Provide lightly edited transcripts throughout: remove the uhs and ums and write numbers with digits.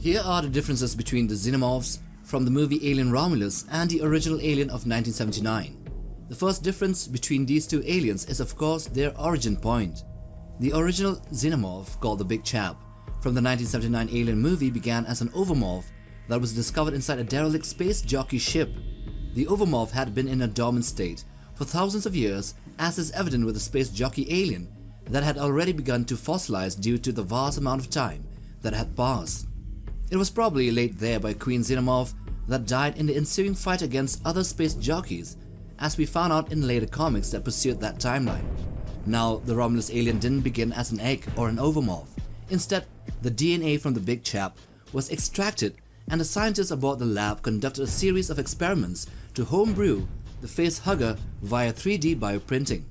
Here are the differences between the Xenomorphs from the movie Alien Romulus and the original Alien of 1979. The first difference between these two aliens is of course their origin point. The original Xenomorph, called the Big Chap, from the 1979 Alien movie began as an Ovomorph that was discovered inside a derelict space jockey ship. The Ovomorph had been in a dormant state for thousands of years, as is evident with the space jockey alien that had already begun to fossilize due to the vast amount of time that had passed. It was probably laid there by Queen Xenomorph that died in the ensuing fight against other space jockeys, as we found out in later comics that pursued that timeline. Now, the Romulus alien didn't begin as an egg or an Ovomorph. Instead, the DNA from the Big Chap was extracted, and the scientists aboard the lab conducted a series of experiments to homebrew the Facehugger via 3D bioprinting.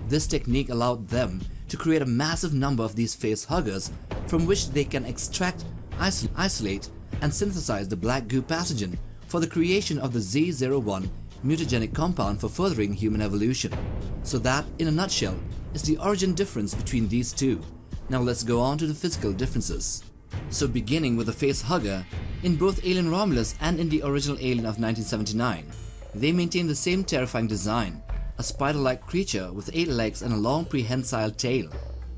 This technique allowed them to create a massive number of these Facehuggers from which they can extract, isolate, and synthesize the black goo pathogen for the creation of the Z01 mutagenic compound for furthering human evolution. So that, in a nutshell, is the origin difference between these two. Now let's go on to the physical differences. So beginning with the Facehugger, in both Alien Romulus and in the original Alien of 1979, they maintain the same terrifying design, a spider-like creature with 8 legs and a long prehensile tail.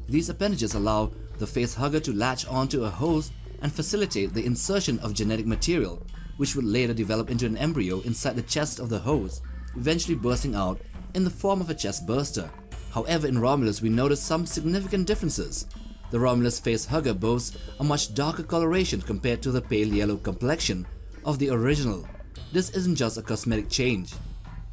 These appendages allow the Facehugger to latch onto a host and facilitate the insertion of genetic material, which would later develop into an embryo inside the chest of the host, eventually bursting out in the form of a chestburster. However, in Romulus we notice some significant differences. The Romulus Facehugger boasts a much darker coloration compared to the pale yellow complexion of the original. This isn't just a cosmetic change.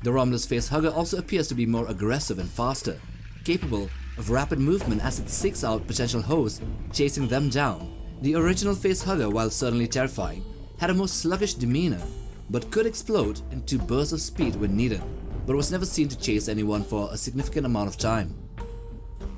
The Romulus Facehugger also appears to be more aggressive and faster, capable of rapid movement as it seeks out potential hosts, chasing them down. The original Facehugger, while certainly terrifying, had a more sluggish demeanor, but could explode into bursts of speed when needed, but was never seen to chase anyone for a significant amount of time.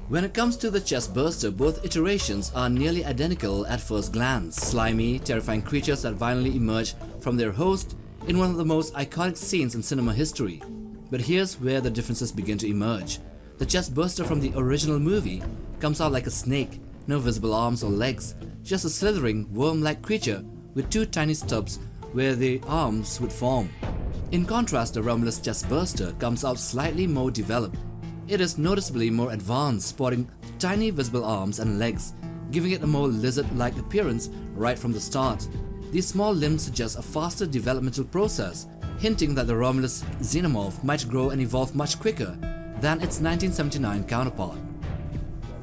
When it comes to the Chestburster, both iterations are nearly identical at first glance. Slimy, terrifying creatures that violently emerge from their host in one of the most iconic scenes in cinema history. But here's where the differences begin to emerge. The Chestburster from the original movie comes out like a snake, no visible arms or legs, just a slithering, worm-like creature with 2 tiny stubs where the arms would form. In contrast, the Romulus Chestburster comes out slightly more developed. It is noticeably more advanced, sporting tiny visible arms and legs, giving it a more lizard-like appearance right from the start. These small limbs suggest a faster developmental process, hinting that the Romulus Xenomorph might grow and evolve much quicker than its 1979 counterpart.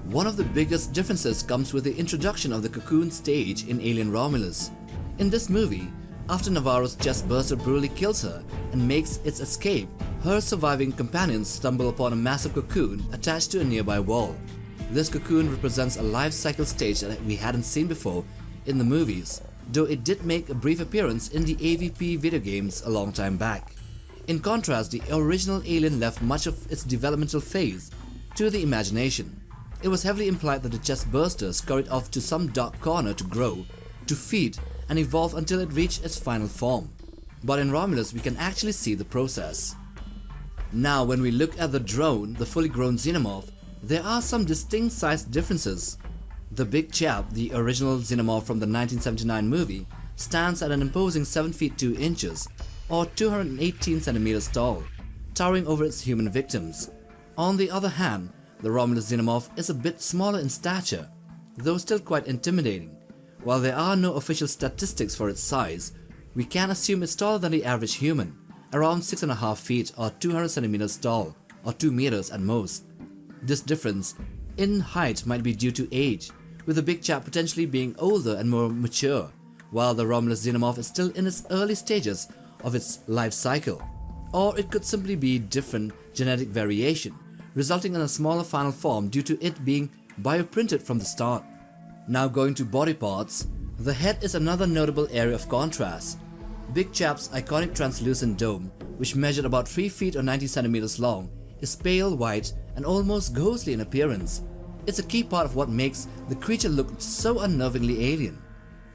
One of the biggest differences comes with the introduction of the cocoon stage in Alien Romulus. In this movie, after Navarro's Chestburster brutally kills her and makes its escape, her surviving companions stumble upon a massive cocoon attached to a nearby wall. This cocoon represents a life cycle stage that we hadn't seen before in the movies, though it did make a brief appearance in the AVP video games a long time back. In contrast, the original Alien left much of its developmental phase to the imagination. It was heavily implied that the Chestburster scurried off to some dark corner to grow, to feed, and evolve until it reached its final form. But in Romulus we can actually see the process. Now when we look at the drone, the fully grown Xenomorph, there are some distinct size differences. The Big Chap, the original Xenomorph from the 1979 movie, stands at an imposing 7 feet 2 inches or 218 centimeters tall, towering over its human victims. On the other hand, the Romulus Xenomorph is a bit smaller in stature, though still quite intimidating. While there are no official statistics for its size, we can assume it's taller than the average human, around 6.5 feet or 200 centimeters tall, or 2 meters at most. This difference in height might be due to age, with the Big Chap potentially being older and more mature, while the Romulus Xenomorph is still in its early stages of its life cycle. Or it could simply be different genetic variation, resulting in a smaller final form due to it being bioprinted from the start. Now going to body parts, the head is another notable area of contrast. Big Chap's iconic translucent dome, which measured about 3 feet or 90 centimeters long, is pale white and almost ghostly in appearance. It's a key part of what makes the creature look so unnervingly alien.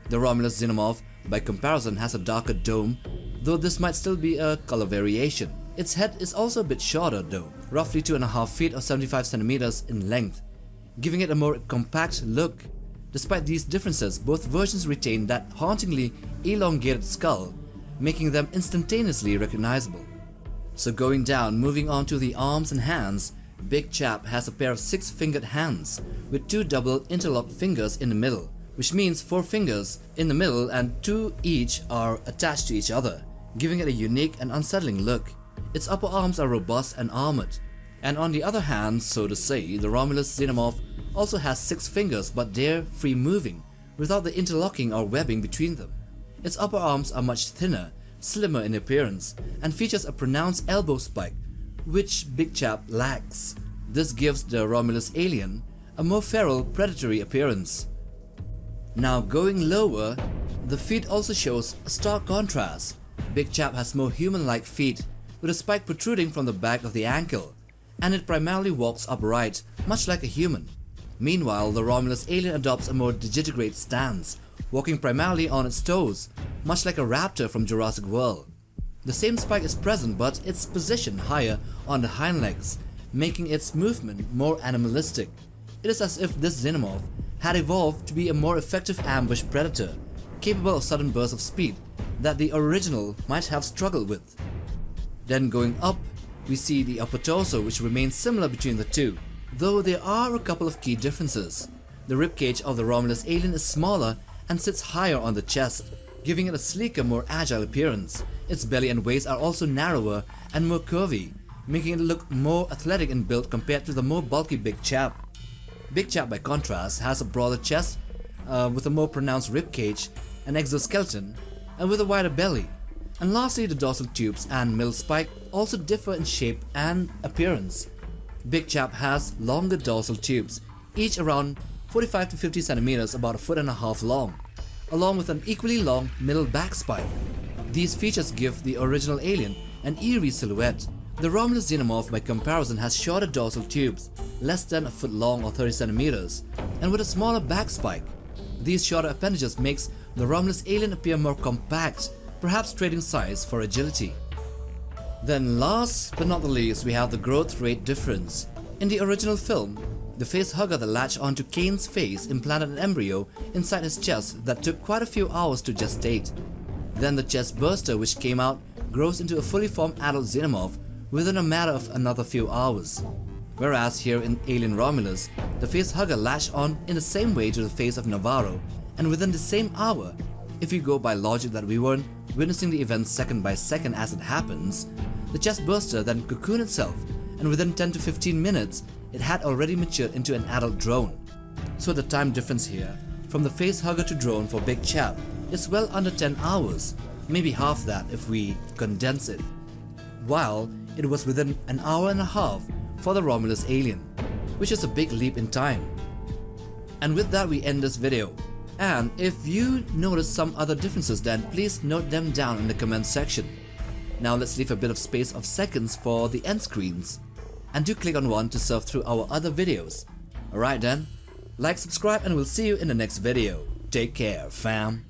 The Romulus Xenomorph, by comparison, has a darker dome, though this might still be a color variation. Its head is also a bit shorter though, roughly 2.5 feet or 75 centimeters in length, giving it a more compact look. Despite these differences, both versions retain that hauntingly elongated skull, making them instantaneously recognizable. So going down, moving on to the arms and hands, Big Chap has a pair of 6-fingered hands with 2 double interlocked fingers in the middle, which means 4 fingers in the middle and 2 each are attached to each other, giving it a unique and unsettling look. Its upper arms are robust and armored. And on the other hand, so to say, the Romulus Xenomorph also has 6 fingers, but they're free moving, without the interlocking or webbing between them. Its upper arms are much thinner, slimmer in appearance, and features a pronounced elbow spike, which Big Chap lacks. This gives the Romulus alien a more feral, predatory appearance. Now going lower, the feet also shows a stark contrast. Big Chap has more human-like feet, with a spike protruding from the back of the ankle, and it primarily walks upright, much like a human. Meanwhile, the Romulus alien adopts a more digitigrade stance, walking primarily on its toes, much like a raptor from Jurassic World. The same spike is present, but it's positioned higher on the hind legs, making its movement more animalistic. It is as if this Xenomorph had evolved to be a more effective ambush predator, capable of sudden bursts of speed that the original might have struggled with. Then going up, we see the upper torso, which remains similar between the two, though there are a couple of key differences. The ribcage of the Romulus alien is smaller and sits higher on the chest, giving it a sleeker, more agile appearance. Its belly and waist are also narrower and more curvy, making it look more athletic in build compared to the more bulky Big Chap. Big Chap, by contrast, has a broader chest with a more pronounced ribcage, an exoskeleton, and with a wider belly. And lastly, the dorsal tubes and middle spike also differ in shape and appearance. Big Chap has longer dorsal tubes, each around 45 to 50 centimeters, about 1.5 feet long, along with an equally long middle back spike. These features give the original alien an eerie silhouette. The Romulus Xenomorph, by comparison, has shorter dorsal tubes, less than a foot long or 30 centimeters, and with a smaller back spike. These shorter appendages makes the Romulus alien appear more compact, perhaps trading size for agility. Then last but not the least, we have the growth rate difference. In the original film, the Facehugger that latched onto Kane's face implanted an embryo inside his chest that took quite a few hours to gestate. Then the Chestburster, which came out, grows into a fully formed adult Xenomorph within a matter of another few hours. Whereas here in Alien Romulus, the Facehugger latched on in the same way to the face of Navarro, and within the same hour. If you go by logic that we weren't witnessing the events second by second as it happens, the Chestburster then cocooned itself, and within 10 to 15 minutes, it had already matured into an adult drone. So the time difference here, from the Facehugger to drone for Big Chap, is well under 10 hours, maybe half that if we condense it, while it was within an hour and a half for the Romulus alien, which is a big leap in time. And with that, we end this video. And if you notice some other differences, then please note them down in the comment section. Now let's leave a bit of space of seconds for the end screens, and do click on one to surf through our other videos. Alright then, like, subscribe, and we'll see you in the next video. Take care, fam.